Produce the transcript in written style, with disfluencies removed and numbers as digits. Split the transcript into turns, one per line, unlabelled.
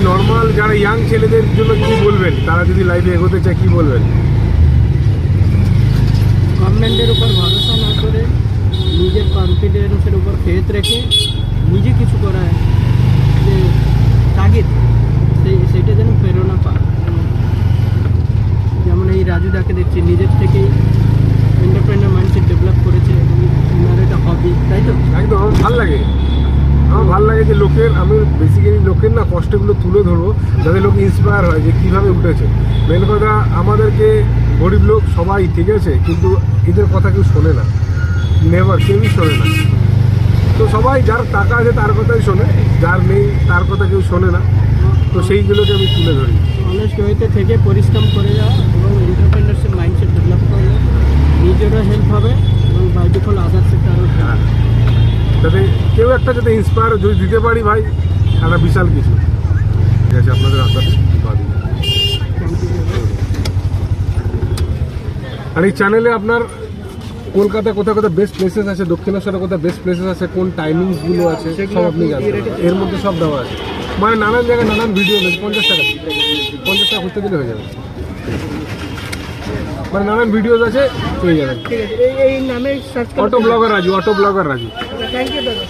Normal যারা young ছেলেদের জন্য কি বলবেন, তারা যদি লাইফে এগোতে চায় কি বলবেন?
গভর্নমেন্টের উপর ভরসা না করে নিজের কনফিডেন্সের উপর ফেথ রেখে নিজে কিছু করায় যে তাগিদ সেইটা যেন প্রেরণা পায়। যেমন এই রাজুদাকে দেখছি নিজের থেকেই এন্টারপ্রেনার মাইন্ডসেট ডেভেলপ করেছে এবং ওনার এটা হবি, তাই তো?
একদম আমার ভালো লাগে, আমার ভালো লাগে যে লোকের, আমি বেসিক্যালি লোকের না কষ্টগুলো তুলে ধরবো যাতে লোক ইন্সপায়ার হয় যে কীভাবে উঠেছে। মেন কথা আমাদেরকে গরিব লোক সবাই, ঠিক আছে, কিন্তু এদের কথা কেউ শোনে না, নেভার, কেউই শোনে না। তো সবাই যার টাকা আছে তার কথাই শোনে, যার নেই তার কথা কেউ শোনে না। তো সেইগুলোকে আমি তুলে ধরি।
অনেস্ট ওয়েতে থেকে পরিশ্রম করে যাওয়া এবং এন্টারপ্রেনারশিপ মাইন্ডসেট ডেভেলপ করলে নিজেরও হেল্প হবে এবং বাই ডিফল্ট আদার সেক্টরও।
হ্যাঁ, যাতে কেউ একটা যাতে ইন্সপায়ার যদি দিতে পারি ভাই, একটা বিশাল কিছু। ঠিক আছে, আপনাদের আশা বাদি। আর এই চ্যানেলে আপনার কলকাতায় কোথায় কোথায় বেস্ট প্লেসেস আছে, দক্ষিণেশ্বরে কোথায় বেস্ট প্লেসেস আছে, কোন টাইমিংসগুলো আছে সব আপনি জানেন, এর মধ্যে সব দেওয়া আছে। মানে নানান জায়গায় নানান ভিডিও, 50 টাকা খুঁজতে দিলে হয়ে যাবে। মানে নানান ভিডিওস আছে, পেয়ে যাবেন।
ঠিক আছে, এই নামে search
auto blogger Raju, auto blogger Raju.
Thank you দাদা।